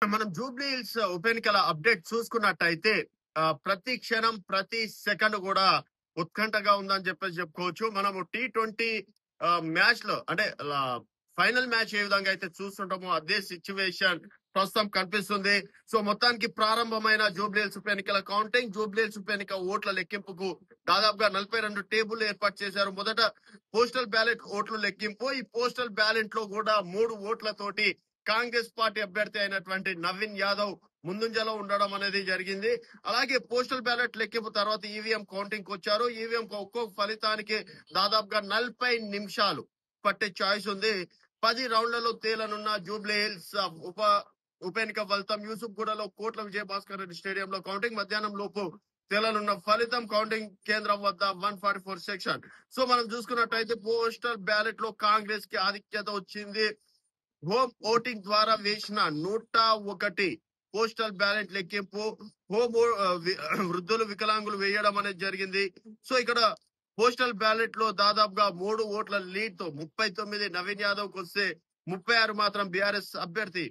మనం Jubilee hills ఉప ఎన్నికల అప్డేట్ చూసుకున్నట్టయితే ప్రతి క్షణం ప్రతి సెకండ్ కూడా ఉత్కంఠగా ఉందని చెప్పేసి చెప్పుకోవచ్చు. మనము T20 మ్యాచ్ లో అంటే ఫైనల్ మ్యాచ్ ఏ విధంగా అయితే చూస్తుంటామో అదే సిచ్యువేషన్ ప్రస్తుతం కనిపిస్తుంది. సో మొత్తానికి ప్రారంభమైన జూబ్లీ హిల్స్ ఉప ఎన్నికల కౌంటింగ్, జూబ్లీ హిల్స్ ఉప ఎన్నిక ఓట్ల లెక్కింపుకు దాదాపుగా 42 టేబుల్ ఏర్పాటు చేశారు. మొదట పోస్టల్ బ్యాలెట్ ఓట్లు లెక్కింపు. ఈ పోస్టల్ బ్యాలెట్ లో కూడా 3 ఓట్లతోటి కాంగ్రెస్ పార్టీ అభ్యర్థి అయినటువంటి నవీన్ యాదవ్ ముందంజలో ఉండడం అనేది జరిగింది. అలాగే పోస్టల్ బ్యాలెట్ లెక్కింపు తర్వాత ఈవీఎం కౌంటింగ్ వచ్చారు. ఈవీఎం ఒక్కొక్క ఫలితానికి దాదాపుగా 40 నిమిషాలు పట్టే ఛాయిస్ ఉంది. 10 రౌండ్లలో తేలనున్న జూబ్లీ హిల్స్ ఉప ఎన్నిక ఫలితం యూసుఫ్ గూడలో కోట్ల విజయభాస్కర్ రెడ్డి స్టేడియంలో కౌంటింగ్. మధ్యాహ్నం లోపు తేలనున్న ఫలితం కౌంటింగ్ కేంద్రం వద్ద 144 సెక్షన్. సో మనం చూసుకున్నట్టయితే పోస్టల్ బ్యాలెట్ లో కాంగ్రెస్ కి ఆధిక్యత వచ్చింది. హోమ్ ఓటింగ్ ద్వారా వేసిన 101 పోస్టల్ బ్యాలెట్ లెక్కింపు వృద్ధులు వికలాంగులు వేయడం అనేది జరిగింది. సో ఇక్కడ పోస్టల్ బ్యాలెట్ లో దాదాపుగా 3 ఓట్ల లీడ్ తో 39 నవీన్ యాదవ్ కు వస్తే 36 మాత్రం బీఆర్ఎస్ అభ్యర్థి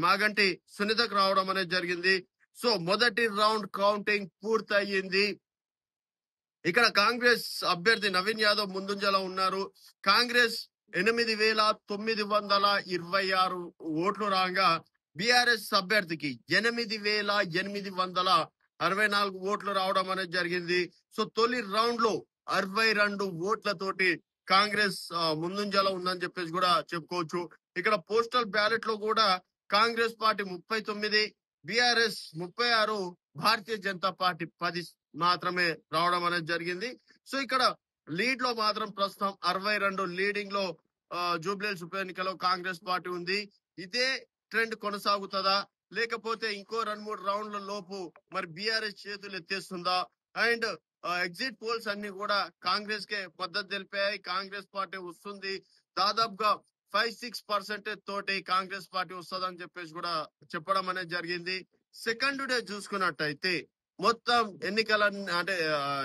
మాగంటి సునీతకు రావడం అనేది జరిగింది. సో మొదటి రౌండ్ కౌంటింగ్ పూర్తయింది. ఇక్కడ కాంగ్రెస్ అభ్యర్థి నవీన్ యాదవ్ ముందంజలో ఉన్నారు. కాంగ్రెస్ 8,926 ఓట్లు రాగా బీఆర్ఎస్ అభ్యర్థికి 8,864 ఓట్లు రావడం అనేది జరిగింది. సో తొలి రౌండ్ లో 62 ఓట్లతోటి కాంగ్రెస్ ముందంజలో ఉందని చెప్పేసి కూడా చెప్పుకోవచ్చు. ఇక్కడ పోస్టల్ బ్యాలెట్ లో కూడా Congress party 39, BRS 36, Bharatiya Janata party 10 మాత్రమే రావడం అనేది జరిగింది. సో ఇక్కడ లీడ్ లో మాత్రం ప్రస్తుతం 62 లీడింగ్ లో జూబ్లీ హిల్స్ ఉప ఎన్నికలో కాంగ్రెస్ పార్టీ ఉంది. ఇదే ట్రెండ్ కొనసాగుతుందా లేకపోతే ఇంకో 2-3 రౌండ్ల లోపు మరి బీఆర్ఎస్ చేతులు ఎత్తేస్తుందా? అండ్ ఎగ్జిట్ పోల్స్ అన్ని కూడా కాంగ్రెస్ కే మద్దతు తెలిపాయి. కాంగ్రెస్ పార్టీ వస్తుంది, దాదాపుగా 5-6% తోటి కాంగ్రెస్ పార్టీ వస్తుందని చెప్పేసి కూడా చెప్పడం అనేది జరిగింది. సెకండ్ డే చూసుకున్నట్టయితే మొత్తం ఎన్నికల అంటే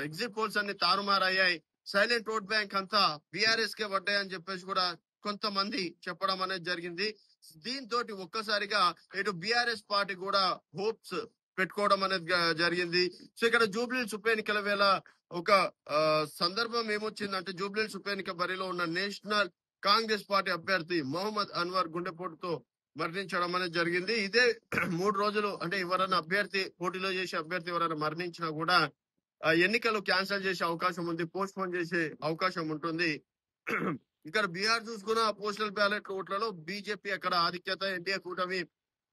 ఎగ్జిట్ పోల్స్ అన్ని తారుమారయ్యాయి. సైలెంట్ ఓట్ బ్యాంక్ అంతా బీఆర్ఎస్ కే పడ్డాయని చెప్పేసి కూడా కొంతమంది చెప్పడం అనేది జరిగింది. దీంతో ఒక్కసారిగా ఇటు బీఆర్ఎస్ పార్టీ కూడా హోప్స్ పెట్టుకోవడం అనేది జరిగింది. సో ఇక్కడ జూబ్లీ హిల్స్ ఉప ఎన్నికల వేళ ఒక సందర్భం ఏమొచ్చిందంటే జూబ్లీ హిల్స్ ఉప ఎన్నిక బరిలో ఉన్న నేషనల్ కాంగ్రెస్ పార్టీ అభ్యర్థి మొహమ్మద్ అన్వర్ గుండెపోటుతో మరణించడం అనేది జరిగింది. ఇదే 3 రోజులు అంటే ఎవరైనా అభ్యర్థి పోటీలో చేసే అభ్యర్థి ఎవరైనా మరణించినా కూడా ఎన్నికలు క్యాన్సిల్ చేసే అవకాశం ఉంది, పోస్ట్ పోన్ చేసే అవకాశం ఉంటుంది. ఇక్కడ బీహార్ చూసుకున్న పోస్టల్ బ్యాలెట్ ఓట్లలో బీజేపీ అక్కడ ఆధిక్యత, ఎన్డీఏ కూటమి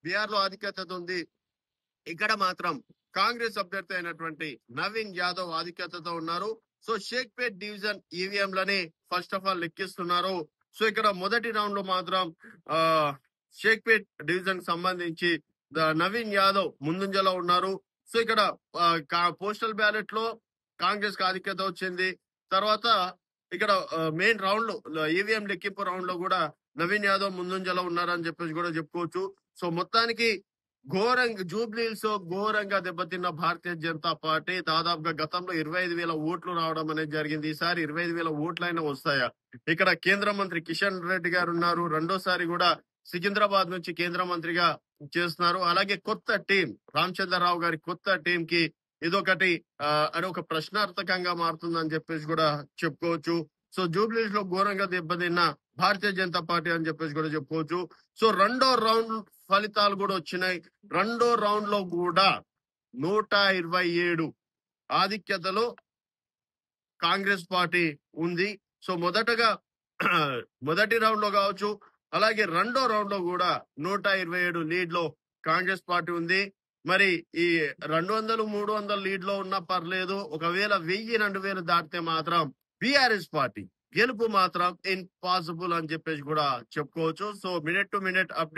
బీహార్ లో ఆధిక్యత ఉంది. ఇక్కడ మాత్రం కాంగ్రెస్ అభ్యర్థి అయినటువంటి నవీన్ యాదవ్ ఆధిక్యతతో ఉన్నారు. సో షేక్పేట్ డివిజన్ ఈవీఎం లని ఫస్ట్ ఆఫ్ ఆల్ లెక్కిస్తున్నారు. సో ఇక్కడ మొదటి రౌండ్ లో మాత్రం షేక్పేట్ డివిజన్ సంబంధించి నవీన్ యాదవ్ ముందంజలో ఉన్నారు. సో ఇక్కడ పోస్టల్ బ్యాలెట్ లో కాంగ్రెస్ కి ఆధిక్యత వచ్చింది. తర్వాత ఇక్కడ మెయిన్ రౌండ్ లో ఈవీఎం లెక్కింపు రౌండ్ లో కూడా నవీన్ యాదవ్ ముందంజలో ఉన్నారని చెప్పేసి కూడా చెప్పుకోవచ్చు. సో మొత్తానికి ఘోరంగా జూబ్లీ హిల్స్ ఘోరంగా దెబ్బతిన్న భారతీయ జనతా పార్టీ దాదాపుగా గతంలో 25,000 ఓట్లు రావడం అనేది జరిగింది. ఈసారి 25,000 ఓట్లైనా వస్తాయా? ఇక్కడ కేంద్ర మంత్రి కిషన్ రెడ్డి గారు ఉన్నారు. రెండోసారి కూడా సికింద్రాబాద్ నుంచి కేంద్ర మంత్రిగా చేస్తున్నారు. అలాగే కొత్త టీం రామచంద్రరావు గారి కొత్త టీం కి ఇదొకటి అది ఒక ప్రశ్నార్థకంగా మారుతుందని చెప్పేసి కూడా చెప్పుకోవచ్చు. సో జూబ్లీ హిల్స్ లో ఘోరంగా దెబ్బతిన్న భారతీయ జనతా పార్టీ అని చెప్పేసి కూడా చెప్పుకోవచ్చు. సో రెండో రౌండ్ ఫలితాలు కూడా వచ్చినాయి. రెండో రౌండ్ లో కూడా 127 ఆధిక్యతలో కాంగ్రెస్ పార్టీ ఉంది. సో మొదటి రౌండ్ లో కావచ్చు, అలాగే రెండో రౌండ్ లో కూడా 127 లీడ్ లో కాంగ్రెస్ పార్టీ ఉంది. మరి ఈ 200-300 లీడ్ లో ఉన్నా పర్లేదు, ఒకవేళ 1000-2000 దాటితే మాత్రం బీఆర్ఎస్ పార్టీ గెలుపు మాత్రం ఇంపాసిబుల్ అని చెప్పేసి కూడా చెప్పుకోవచ్చు. So minute to minute update